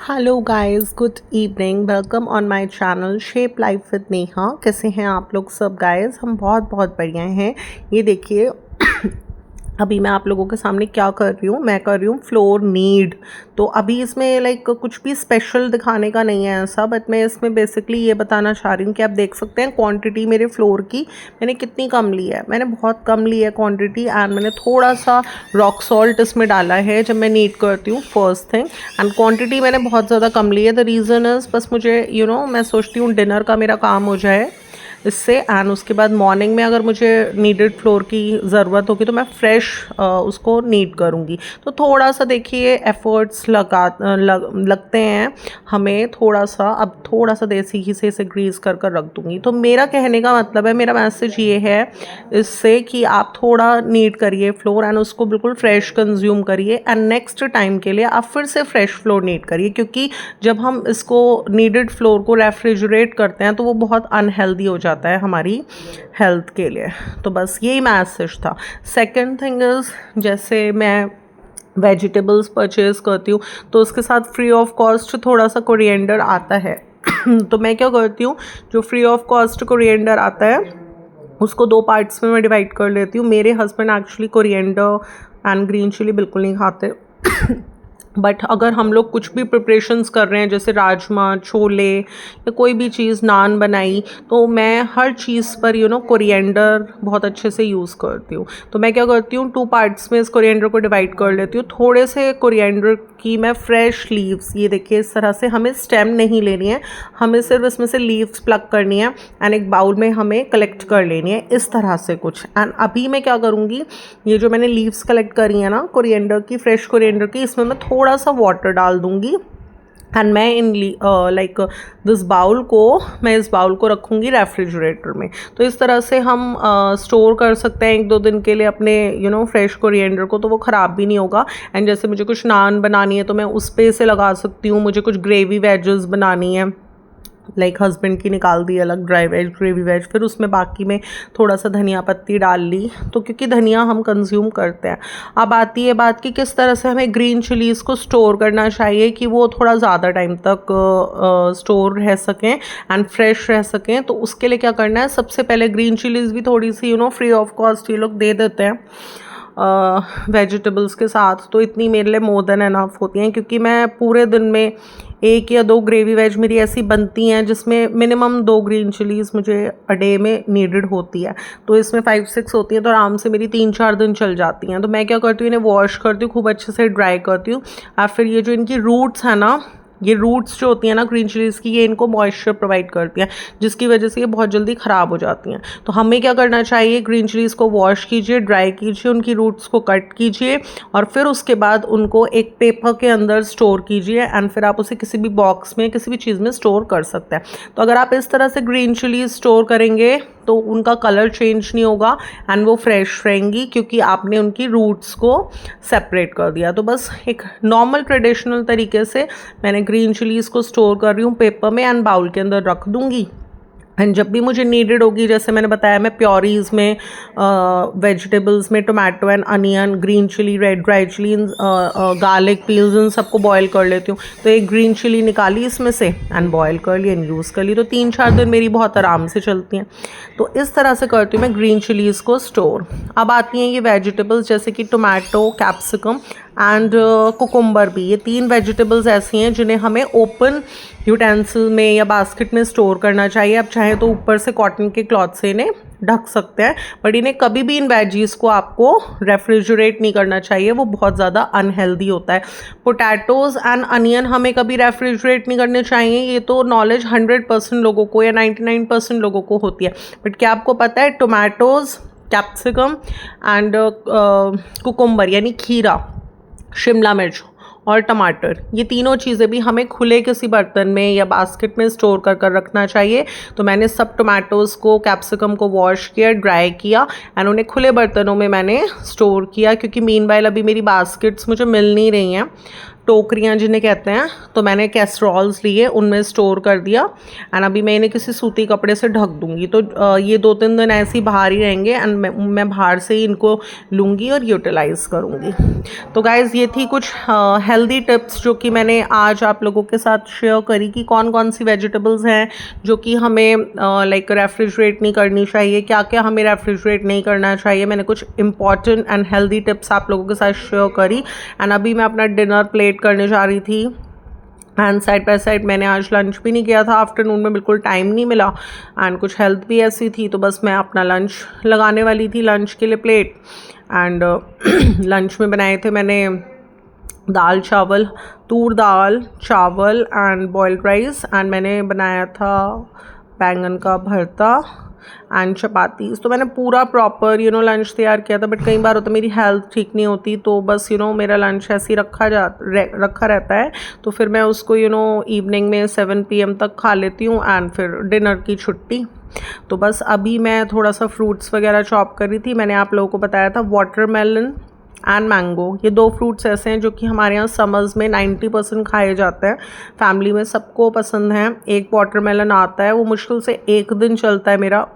Hello guys, good evening. Welcome on my channel shape life with Neha. कैसे हैं आप लोग सब गाइस? हम बहुत बहुत बढ़िया हैं। ये देखिए अभी मैं आप लोगों के सामने क्या कर रही हूँ। मैं कर रही हूँ फ्लोर नीड। तो अभी इसमें लाइक कुछ भी स्पेशल दिखाने का नहीं है ऐसा, बट मैं इसमें बेसिकली ये बताना चाह रही हूँ कि आप देख सकते हैं क्वांटिटी मेरे फ्लोर की मैंने कितनी कम ली है। मैंने बहुत कम ली है क्वांटिटी, एंड मैंने थोड़ा सा रॉक सॉल्ट इसमें डाला है जब मैं नीड करती हूँ फर्स्ट थिंग। एंड क्वांटिटी मैंने बहुत ज़्यादा कम ली है। द रीज़न इज़ बस मुझे मैं सोचती हूँ डिनर का मेरा काम हो जाए इससे, एंड उसके बाद मॉर्निंग में अगर मुझे नीडेड फ्लोर की ज़रूरत होगी तो मैं फ्रेश उसको नीड करूँगी। तो थोड़ा सा देखिए एफ़र्ट्स लगते हैं हमें थोड़ा सा। अब थोड़ा सा देसी घी से इसे ग्रीस कर कर रख दूँगी। तो मेरा कहने का मतलब है, मेरा मैसेज ये है इससे कि आप थोड़ा नीड करिए फ्लोर एंड उसको बिल्कुल फ्रेश कंज्यूम करिए, एंड नेक्स्ट टाइम के लिए आप फिर से फ्रेश फ्लोर नीड करिए, क्योंकि जब हम इसको नीडेड फ्लोर को रेफ्रिजरेट करते हैं तो वो बहुत अनहेल्दी हो जाता है हमारी हेल्थ के लिए। तो बस यही मैसेज था। सेकंड थिंग इज़, जैसे मैं वेजिटेबल्स परचेज़ करती हूँ तो उसके साथ फ्री ऑफ कॉस्ट थोड़ा सा कोरिएंडर आता है तो मैं क्या करती हूँ, जो फ्री ऑफ कॉस्ट कोरिएंडर आता है उसको दो पार्ट्स में मैं डिवाइड कर लेती हूँ। मेरे husband actually coriander and green chilli बिल्कुल नहीं खाते बट अगर हम लोग कुछ भी प्रिपरेशंस कर रहे हैं, जैसे राजमा, छोले या कोई भी चीज़, नान बनाई, तो मैं हर चीज़ पर कोरिएंडर बहुत अच्छे से यूज़ करती हूँ। तो मैं क्या करती हूँ, टू पार्ट्स में इस कोरिएंडर को डिवाइड कर लेती हूँ। थोड़े से कोरिएंडर की मैं फ्रेश लीव्स, ये देखिए इस तरह से, हमें स्टेम नहीं लेनी है, हमें सिर्फ इसमें से लीव्स प्लग करनी है एंड एक बाउल में हमें कलेक्ट कर लेनी है इस तरह से कुछ। एंड अभी मैं क्या करूँगी, ये जो मैंने लीव्स कलेक्ट करी है ना कोरिएंडर की, फ्रेश कोरिएंडर की, इसमें मैं थोड़ा सा वाटर डाल दूँगी एंड मैं इन लाइक दिस बाउल को, मैं इस बाउल को रखूँगी रेफ्रिजरेटर में। तो इस तरह से हम स्टोर कर सकते हैं एक दो दिन के लिए अपने फ्रेश कोरिएंडर को, तो वो ख़राब भी नहीं होगा। एंड जैसे मुझे कुछ नान बनानी है तो मैं उस पे से लगा सकती हूँ। मुझे कुछ ग्रेवी वेजेस बनानी है, लाइक हस्बैंड की निकाल दी अलग ड्राई वेज, ग्रेवी वेज, फिर उसमें बाकी में थोड़ा सा धनिया पत्ती डाल ली, तो क्योंकि धनिया हम कंज्यूम करते हैं। अब आती है बात कि किस तरह से हमें ग्रीन चिलीज़ को स्टोर करना चाहिए कि वो थोड़ा ज़्यादा टाइम तक स्टोर रह सकें एंड फ्रेश रह सकें। तो उसके लिए क्या करना है, सबसे पहले ग्रीन चिलीज़ भी थोड़ी सी फ्री ऑफ कॉस्ट ये लोग दे देते हैं वेजिटेबल्स के साथ, तो इतनी मेरे लिए मोर देन एनफ होती हैं, क्योंकि मैं पूरे दिन में एक या दो ग्रेवी वेज मेरी ऐसी बनती हैं जिसमें मिनिमम 2 ग्रीन चिलीज़ मुझे अ डे में नीडेड होती है। तो इसमें 5-6 होती हैं, तो आराम से मेरी 3-4 दिन चल जाती हैं। तो मैं क्या करती हूँ, इन्हें वॉश करती हूँ, खूब अच्छे से ड्राई करती हूँ, और फिर ये जो इनकी रूट्स हैं ना, ये रूट्स जो होती हैं ना ग्रीन चिलीज़ की, ये इनको मॉइस्चर प्रोवाइड करती हैं, जिसकी वजह से ये बहुत जल्दी ख़राब हो जाती हैं। तो हमें क्या करना चाहिए, ग्रीन चिलीज़ को वॉश कीजिए, ड्राई कीजिए, उनकी रूट्स को कट कीजिए, और फिर उसके बाद उनको एक पेपर के अंदर स्टोर कीजिए, एंड फिर आप उसे किसी भी बॉक्स में, किसी भी चीज़ में स्टोर कर सकते हैं। तो अगर आप इस तरह से ग्रीन चिलीज़ स्टोर करेंगे तो उनका कलर चेंज नहीं होगा एंड वो फ्रेश रहेंगी, क्योंकि आपने उनकी रूट्स को सेपरेट कर दिया। तो बस एक नॉर्मल ट्रेडिशनल तरीके से मैंने ग्रीन चिलीज़ को स्टोर कर रही हूँ पेपर में, एंड बाउल के अंदर रख दूँगी। एंड जब भी मुझे नीडेड होगी, जैसे मैंने बताया, मैं प्योरीज में वेजिटेबल्स में tomato and onion, green chilli, red dry chilli, garlic, peels, इन सबको बॉयल कर लेती हूँ। तो एक ग्रीन चिली निकाली इसमें से एंड बॉयल कर ली एंड यूज़ कर ली, तो 3-4 दिन मेरी बहुत आराम से चलती हैं। तो इस तरह से करती हूँ मैं ग्रीन चिलीज़ को स्टोर। अब आती हैं ये वेजिटेबल्स, जैसे कि टोमेटो, कैप्सिकम एंड कुकुम्बर भी। ये 3 वेजिटेबल्स ऐसी हैं जिन्हें हमें ओपन यूटेंसिल में या बास्केट में स्टोर करना चाहिए। आप चाहें तो ऊपर से कॉटन के क्लॉथ से इन्हें ढक सकते हैं, बट इन्हें कभी भी, इन वेजीज़ को आपको रेफ्रिजरेट नहीं करना चाहिए, वो बहुत ज़्यादा अनहेल्दी होता है। पोटैटोज़ एंड अनियन हमें कभी रेफ्रिजरेट नहीं करने चाहिए, ये तो नॉलेज 100% लोगों को या 99% लोगों को होती है। बट क्या आपको पता है, टोमेटोज़, कैप्सिकम एंड कुकुम्बर यानी खीरा, शिमला मिर्च और टमाटर, ये तीनों चीज़ें भी हमें खुले किसी बर्तन में या बास्केट में स्टोर कर कर रखना चाहिए। तो मैंने सब टमाटोज़ को, कैप्सिकम को वॉश किया, ड्राई किया एंड उन्हें खुले बर्तनों में मैंने स्टोर किया, क्योंकि मीनवाइल अभी मेरी बास्केट्स मुझे मिल नहीं रही हैं। टोकरियाँ जिन्हें कहते हैं, तो मैंने कैसरॉल्स लिए, उनमें स्टोर कर दिया एंड अभी मैं इन्हें किसी सूती कपड़े से ढक दूँगी। तो ये 2-3 दिन ऐसे ही बाहर ही रहेंगे एंड मैं बाहर से ही इनको लूँगी और यूटिलाइज़ करूँगी। तो गाइज़ ये थी कुछ हेल्दी टिप्स जो कि मैंने आज आप लोगों के साथ शेयर करी कि कौन कौन सी वेजिटेबल्स हैं जो कि हमें लाइक रेफ्रिजरेट नहीं करनी चाहिए, क्या क्या हमें रेफ्रिजरेट नहीं करना चाहिए। मैंने कुछ इंपॉर्टेंट एंड हेल्दी टिप्स आप लोगों के साथ शेयर करी एंड अभी मैं अपना डिनर प्लेट करने जा रही थी एंड साइड बाय साइड मैंने आज लंच भी नहीं किया था, आफ्टरनून में बिल्कुल टाइम नहीं मिला एंड कुछ हेल्थ भी ऐसी थी, तो बस मैं अपना लंच लगाने वाली थी, लंच के लिए प्लेट। एंड लंच में बनाए थे मैंने दाल चावल, तूर दाल चावल एंड बॉइल्ड राइस एंड मैंने बनाया था बैंगन का भरता एंड चपाती। तो मैंने पूरा प्रॉपर लंच तैयार किया था, बट कई बार होता मेरी हेल्थ ठीक नहीं होती तो बस मेरा लंच ऐसे ही रखा रहता है, तो फिर मैं उसको इवनिंग में 7 PM तक खा लेती हूँ एंड फिर डिनर की छुट्टी। तो बस अभी मैं थोड़ा सा फ्रूट्स वगैरह चॉप कर रही थी। मैंने आप लोगों को बताया था वाटरमेलन एंड मैंगो, ये 2 फ्रूट्स ऐसे हैं जो कि हमारे यहाँ समर्स में 90% खाए जाते हैं, फैमिली में सबको पसंद हैं। एक वाटरमेलन आता है, वो मुश्किल से 1 दिन चलता है मेरा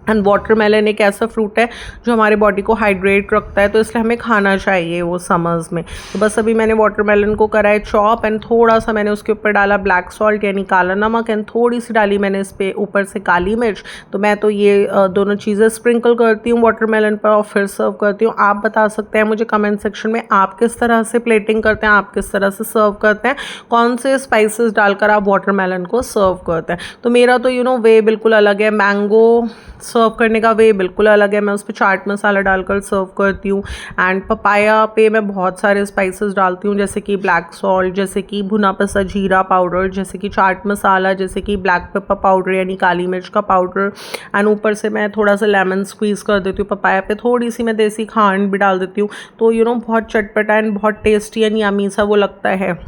एंड वाटरमेलन एक ऐसा फ्रूट है जो हमारे बॉडी को हाइड्रेट रखता है, तो इसलिए हमें खाना चाहिए वो समर्स में। तो बस अभी मैंने वाटरमेलन को करा है चॉप एंड थोड़ा सा मैंने उसके ऊपर डाला ब्लैक सॉल्ट यानी काला नमक एंड थोड़ी सी डाली मैंने इस पर ऊपर से काली मिर्च। तो मैं तो ये दोनों चीज़ें स्प्रिंकल करती हूँ वाटरमेलन पर और फिर सर्व करती हूँ। आप बता सकते हैं मुझे कमेंट सेक्शन में आप किस तरह से प्लेटिंग करते हैं, आप किस तरह से सर्व करते हैं, कौन से स्पाइसेस डालकर आप वाटरमेलन को सर्व करते हैं। तो मेरा तो वे बिल्कुल अलग है, मैंगो सर्व करने का वे बिल्कुल अलग है, मैं उस पर चाट मसाला डालकर सर्व करती हूँ एंड पपाया पे मैं बहुत सारे स्पाइसेस डालती हूँ, जैसे कि ब्लैक सॉल्ट, जैसे कि भुना पिसा जीरा पाउडर, जैसे कि चाट मसाला, जैसे कि ब्लैक पेपर पाउडर यानी काली मिर्च का पाउडर एंड ऊपर से मैं थोड़ा सा लेमन स्क्वीज़ कर देती हूँ पपाया पे, थोड़ी सी मैं देसी खांड भी डाल देती हूँ। तो बहुत चटपटा एंड बहुत टेस्टी एंड यमी सा वो लगता है।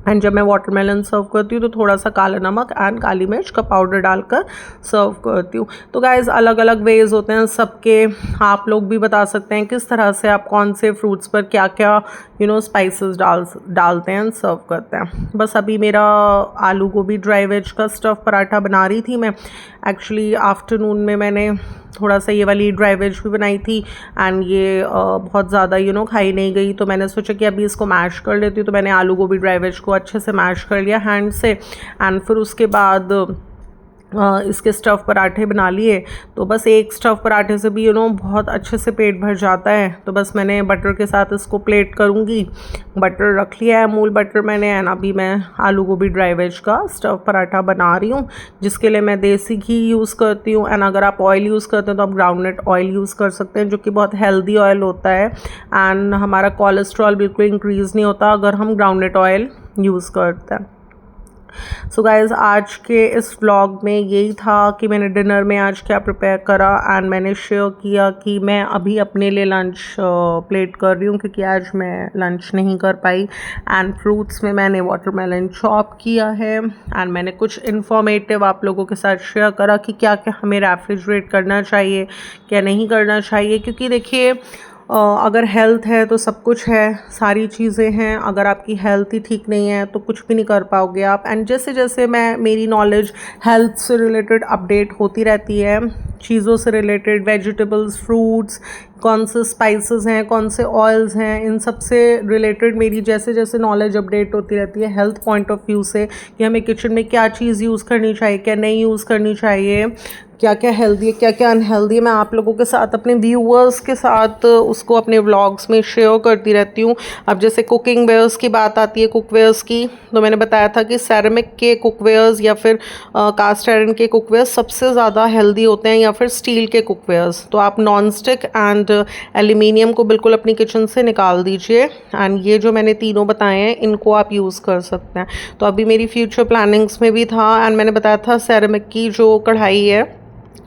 एंड जब मैं वाटरमेलन सर्व करती हूँ तो थोड़ा सा काला नमक एंड काली मिर्च का पाउडर डालकर सर्व करती हूँ। तो गाइज़ अलग अलग वेज़ होते हैं सबके, आप लोग भी बता सकते हैं किस तरह से आप कौन से फ्रूट्स पर क्या क्या स्पाइसेस डालते हैं सर्व करते हैं। बस अभी मेरा आलू गोभी ड्राई वेज का स्टफ़ पराठा बना रही थी मैं। एक्चुअली आफ्टरनून में मैंने थोड़ा सा ये वाली ड्राई वेज भी बनाई थी एंड ये बहुत ज़्यादा खाई नहीं गई, तो मैंने सोचा कि अभी इसको मैश कर लेती हूँ। तो मैंने आलू गोभी ड्राई वेज को अच्छे से मैश कर लिया हैंड से एंड फिर उसके बाद इसके स्टफ़ पराठे बना लिए। तो बस एक स्टफ़ पराठे से भी बहुत अच्छे से पेट भर जाता है। तो बस मैंने बटर के साथ इसको प्लेट करूँगी, बटर रख लिया है अमूल बटर मैंने एंड अभी मैं आलू गोभी ड्राई वेज का स्टफ़ पराठा बना रही हूँ, जिसके लिए मैं देसी घी यूज़ करती हूँ एंड अगर आप ऑयल यूज़ करते हैं तो आप ग्राउंडनट ऑयल यूज़ कर सकते हैं, जो कि बहुत हेल्दी ऑयल होता है एंड हमारा कोलेस्ट्रॉल बिल्कुल इंक्रीज़ नहीं होता अगर हम ग्राउंडनट ऑयल यूज़ करते हैं। सो गाइज़ आज के इस व्लॉग में यही था कि मैंने डिनर में आज क्या प्रिपेयर करा एंड मैंने शेयर किया कि मैं अभी अपने लिए लंच प्लेट कर रही हूँ क्योंकि आज मैं लंच नहीं कर पाई एंड फ्रूट्स में मैंने वाटरमेलन चॉप किया है एंड मैंने कुछ इन्फॉर्मेटिव आप लोगों के साथ शेयर करा कि क्या क्या हमें रेफ्रिजरेट करना चाहिए, क्या नहीं करना चाहिए। क्योंकि देखिए अगर हेल्थ है तो सब कुछ है, सारी चीज़ें हैं। अगर आपकी हेल्थ ही ठीक नहीं है तो कुछ भी नहीं कर पाओगे आप। एंड जैसे जैसे मेरी नॉलेज हेल्थ से रिलेटेड अपडेट होती रहती है, चीज़ों से रिलेटेड, वेजिटेबल्स, फ्रूट्स, कौन से स्पाइसेस हैं, कौन से ऑयल्स हैं, इन सब से रिलेटेड मेरी जैसे जैसे नॉलेज अपडेट होती रहती है हेल्थ पॉइंट ऑफ व्यू से कि हमें किचन में क्या चीज़ यूज़ करनी चाहिए, क्या नहीं यूज़ करनी चाहिए, क्या क्या हेल्दी है, क्या क्या अनहेल्दी है, मैं आप लोगों के साथ, अपने व्यूअर्स के साथ उसको अपने व्लॉग्स में शेयर करती रहती हूँ। अब जैसे कुकिंग वेयर्स की बात आती है, कुकवेयर्स की, तो मैंने बताया था कि सेरेमिक के कुकवेयर्स या फिर कास्ट आयरन के कुकवेयर्स सबसे ज़्यादा हेल्दी होते हैं या फिर स्टील के कुकवेयर्स। तो आप नॉन स्टिक एंड एल्यूमिनियम को बिल्कुल अपनी किचन से निकाल दीजिए एंड ये जो मैंने तीनों बताए हैं इनको आप यूज़ कर सकते हैं। तो अभी मेरी फ्यूचर प्लानिंग्स में भी था एंड मैंने बताया था सेरेमिक की जो कढ़ाई है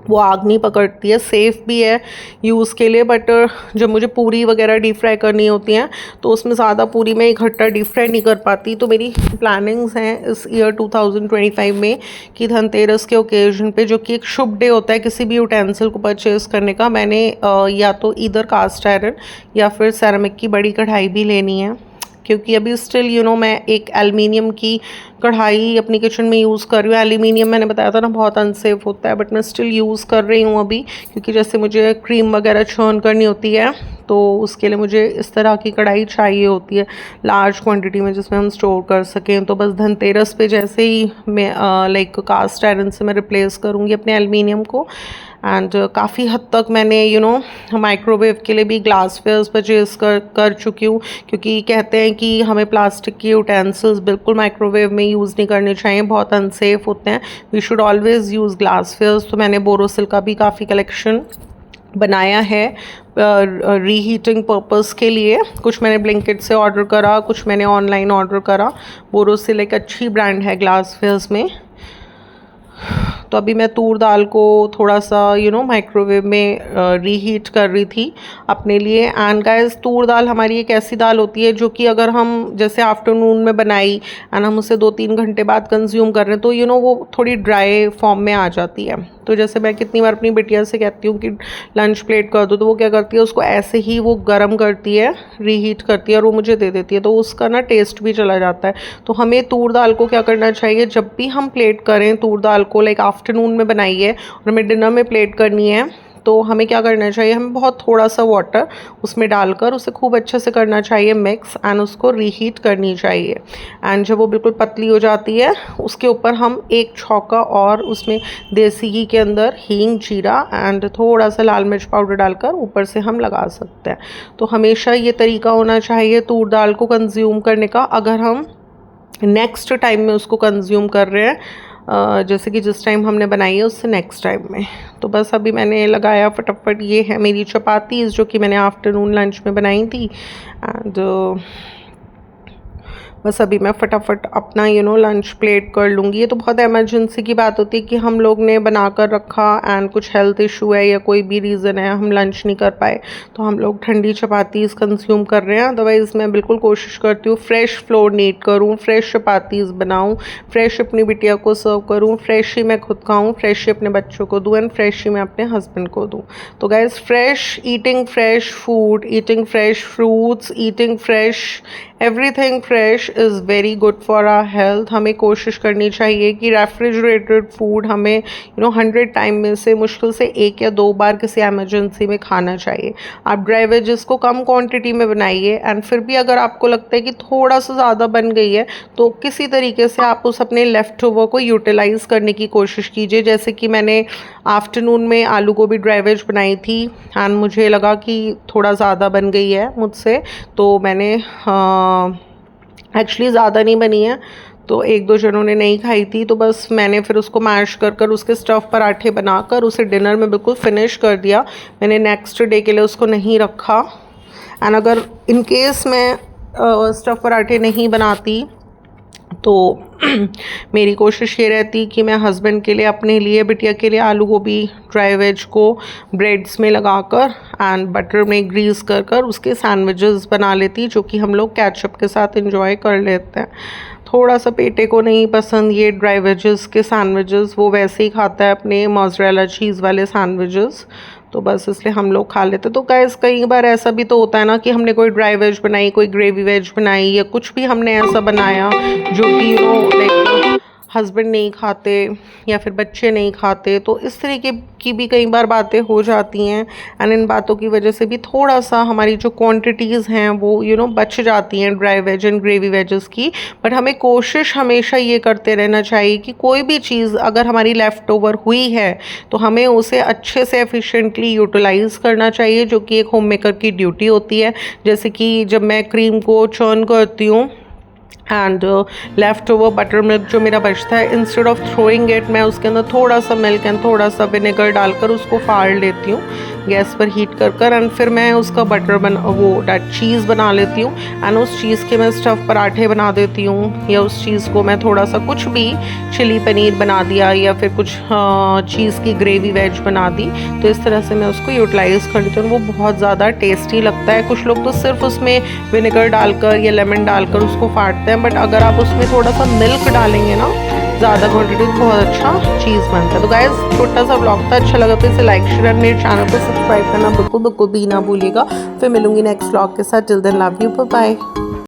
वो आग नहीं पकड़ती है, सेफ़ भी है यूज़ के लिए। बट जब मुझे पूरी वगैरह डीप फ्राई करनी होती हैं तो उसमें ज़्यादा पूरी मैं इकट्ठा डीप फ्राई नहीं कर पाती। तो मेरी प्लानिंग्स हैं इस ईयर 2025 में कि धनतेरस के ओकेजन पे, जो कि एक शुभ डे होता है किसी भी यूटेंसिल को परचेज़ करने का, मैंने या तो इधर कास्ट आयरन या फिर सेरेमिक की बड़ी कढ़ाई भी लेनी है क्योंकि अभी स्टिल मैं एक एल्युमिनियम की कढ़ाई अपनी किचन में यूज़ कर रही हूँ। एल्युमिनियम मैंने बताया था ना बहुत अनसेफ होता है, बट मैं स्टिल यूज़ कर रही हूँ अभी, क्योंकि जैसे मुझे क्रीम वगैरह चर्न करनी होती है तो उसके लिए मुझे इस तरह की कढ़ाई चाहिए होती है लार्ज क्वांटिटी में, जिसमें हम स्टोर कर सकें। तो बस धनतेरस पे जैसे ही मैं लाइक कास्ट आयरन से मैं रिप्लेस करूँगी अपने एल्युमिनियम को। एंड काफ़ी हद तक मैंने माइक्रोवेव के लिए भी ग्लासवेयर्स परचेज कर चुकी हूँ, क्योंकि कहते हैं कि हमें प्लास्टिक के यूटेंसिल्स बिल्कुल माइक्रोवेव में यूज़ नहीं करने चाहिए, बहुत अनसेफ होते हैं। We should always use glasswares. तो मैंने बोरोसिल का भी काफ़ी कलेक्शन बनाया है रीहीटिंग पर्पस के लिए। कुछ मैंने ब्लिंकिट से ऑर्डर करा, कुछ मैंने ऑनलाइन ऑर्डर करा। बोरोसिल एक अच्छी ब्रांड है ग्लासवेयर्स में। तो अभी मैं तूर दाल को थोड़ा सा माइक्रोवेव में रीहीट कर रही थी अपने लिए। एंड गाइस, तूर दाल हमारी एक ऐसी दाल होती है जो कि अगर हम जैसे आफ्टरनून में बनाई एंड हम उसे 2-3 घंटे बाद कंज्यूम कर रहे हैं तो वो थोड़ी ड्राई फॉर्म में आ जाती है। तो जैसे मैं कितनी बार अपनी बिटिया से कहती हूँ कि लंच प्लेट कर दो, तो वो क्या करती है, उसको ऐसे ही वो गर्म करती है, रीहीट करती है और वो मुझे दे देती है, तो उसका ना टेस्ट भी चला जाता है। तो हमें तूर दाल को क्या करना चाहिए, जब भी हम प्लेट करें तूर दाल को, लाइक आफ्टरनून में बनाई है और हमें डिनर में प्लेट करनी है, तो हमें क्या करना चाहिए, हमें बहुत थोड़ा सा वाटर उसमें डालकर उसे खूब अच्छे से करना चाहिए मिक्स, एंड उसको रीहीट करनी चाहिए। एंड जब वो बिल्कुल पतली हो जाती है उसके ऊपर हम एक छौंका और उसमें देसी घी के अंदर हींग, जीरा एंड थोड़ा सा लाल मिर्च पाउडर डालकर ऊपर से हम लगा सकते हैं। तो हमेशा ये तरीका होना चाहिए तूर दाल को कंज्यूम करने का, अगर हम नेक्स्ट टाइम में उसको कंज्यूम कर रहे हैं, जैसे कि जिस टाइम हमने बनाई है उससे नेक्स्ट टाइम में। तो बस अभी मैंने लगाया फटाफट। ये है मेरी चपातीज़ जो कि मैंने आफ्टरनून लंच में बनाई थी। एंड बस अभी मैं फटाफट अपना लंच प्लेट कर लूँगी। ये तो बहुत इमरजेंसी की बात होती है कि हम लोग ने बना कर रखा एंड कुछ हेल्थ इशू है या कोई भी रीज़न है हम लंच नहीं कर पाए, तो हम लोग ठंडी चपातीज़ कंज्यूम कर रहे हैं। अदरवाइज़ मैं बिल्कुल कोशिश करती हूँ फ्रेश फ्लोर नीट करूँ, फ्रेश चपातीज़ बनाऊँ, फ्रेश अपनी बिटिया को सर्व करूँ, फ्रेश ही मैं खुद खाऊँ, फ्रेश ही अपने बच्चों को दूँ एंड फ्रेश ही मैं अपने हस्बैंड को दूँ। तो guys, fresh eating fresh food, eating fresh fruits, eating fresh everything fresh is very good for our health. हमें कोशिश करनी चाहिए कि रेफ्रिजरेटेड फूड हमें 100 टाइम में से मुश्किल से 1 या 2 बार किसी एमरजेंसी में खाना चाहिए। आप ड्राई वेजेस को कम क्वांटिटी में बनाइए, एंड फिर भी अगर आपको लगता है कि थोड़ा सा ज़्यादा बन गई है तो किसी तरीके से आप उस अपने लेफ़्ट ओवर को यूटिलाइज़ करने की कोशिश कीजिए। जैसे कि मैंने आफ्टरनून में आलू गोभी ड्राई वेज बनाई थी एंड मुझे लगा कि थोड़ा ज़्यादा बन गई है मुझसे, तो मैंने एक्चुअली ज़्यादा नहीं बनी है, तो 1-2 जनों ने नहीं खाई थी, तो बस मैंने फिर उसको मैश कर उसके स्टफ़ पराठे बनाकर उसे डिनर में बिल्कुल फिनिश कर दिया। मैंने नेक्स्ट डे के लिए उसको नहीं रखा। एंड अगर इन केस मैं स्टफ़ पराठे नहीं बनाती तो मेरी कोशिश ये रहती कि मैं हस्बैंड के लिए, अपने लिए, बिटिया के लिए आलू गोभी ड्राई वेज को ब्रेड्स में लगाकर एंड बटर में ग्रीस कर उसके सैंडविचेस बना लेती, जो कि हम लोग केचप के साथ एंजॉय कर लेते हैं। थोड़ा सा पेटे को नहीं पसंद ये ड्राई वेजेस के सैंडविचेस, वो वैसे ही खाता है अपने मोज़रेला चीज़ वाले सैंडविचेस, तो बस इसलिए हम लोग खा लेते। तो गाइस, कई बार ऐसा भी तो होता है ना कि हमने कोई ड्राई वेज बनाई, कोई ग्रेवी वेज बनाई, या कुछ भी हमने ऐसा बनाया जो कि लाइक हस्बैंड नहीं खाते या फिर बच्चे नहीं खाते, तो इस तरीके की भी कई बार बातें हो जाती हैं। एंड इन बातों की वजह से भी थोड़ा सा हमारी जो क्वांटिटीज़ हैं वो बच जाती हैं dry veg and gravy vegs की। बट हमें कोशिश हमेशा ये करते रहना चाहिए कि कोई भी चीज़ अगर हमारी लेफ़्ट ओवर हुई है तो हमें उसे अच्छे से एफिशिएंटली यूटिलाइज़ करना चाहिए, जो कि एक होम मेकर की ड्यूटी होती है। जैसे कि जब मैं क्रीम को चर्न करती हूँ and left over butter milk जो मेरा बचता है, इंस्टेड ऑफ थ्रोइंग इट, मैं उसके अंदर थोड़ा सा मिल्क एंड थोड़ा सा विनेगर डालकर उसको फाड़ लेती हूँ गैस पर हीट कर एंड फिर मैं उसका बटर चीज़ बना लेती हूँ एंड उस चीज़ के मैं स्टफ़ पराठे बना देती हूँ, या उस चीज़ को मैं थोड़ा सा कुछ भी चिली पनीर बना दिया या फिर कुछ चीज़ की ग्रेवी वेज बना दी, तो इस तरह से मैं उसको यूटिलाइज़ कर लेती हूँ। वो बहुत ज़्यादा टेस्टी लगता है। कुछ लोग तो सिर्फ उसमें विनेगर डालकर या लेमन डालकर उसको फाड़ते हैं, बट अगर आप उसमें थोड़ा सा मिल्क डालेंगे ना ज़्यादा क्वांटिटी, बहुत अच्छा चीज़ बनता है। तो गाइस, छोटा सा ब्लॉग था, अच्छा लगा तो इसे लाइक शेयर और मेरे चैनल को सब्सक्राइब करना बिल्कुल भी ना भूलिएगा। फिर मिलूंगी नेक्स्ट ब्लॉग के साथ। Till then love you, bye bye.